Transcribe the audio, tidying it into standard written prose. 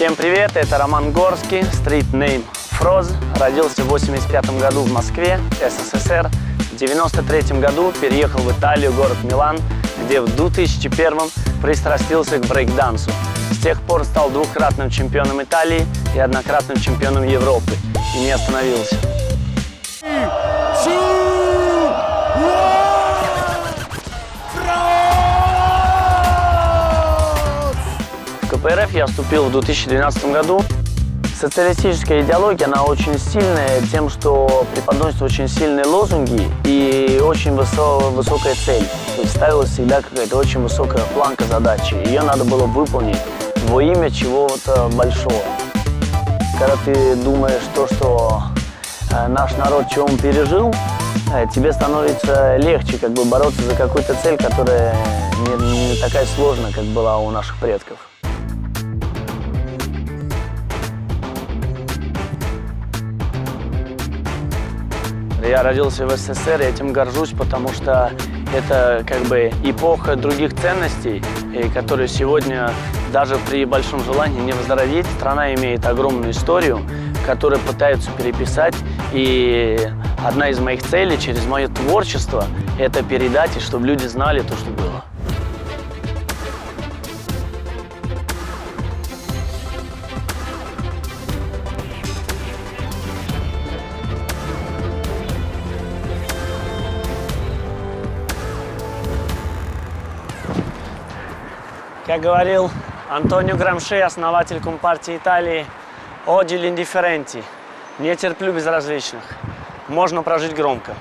Всем привет, это Роман Горский, Street Name Froz. Родился в 1985 году в Москве, СССР. В 1993 году переехал в Италию, город Милан, где в 2001 пристрастился к брейк-дансу. С тех пор стал двукратным чемпионом Италии и однократным чемпионом Европы. И не остановился. В КПРФ я вступил в 2012 году. Социалистическая идеология, она очень сильная тем, что преподносятся очень сильные лозунги и очень высокая цель. То есть ставилась всегда какая-то очень высокая планка задачи. Ее надо было выполнить во имя чего-то большого. Когда ты думаешь то, что наш народ чего он пережил, тебе становится легче как бы бороться за какую-то цель, которая не такая сложная, как была у наших предков. Я родился в СССР, и этим горжусь, потому что это как бы эпоха других ценностей, которые сегодня даже при большом желании не возродить. Страна имеет огромную историю, которую пытаются переписать, и одна из моих целей через мое творчество – это передать, и чтобы люди знали то, что было. Как говорил Антонио Грамши, основатель Компартии Италии, «Оди l'indifferenti» – «Не терплю безразличных». Можно прожить громко.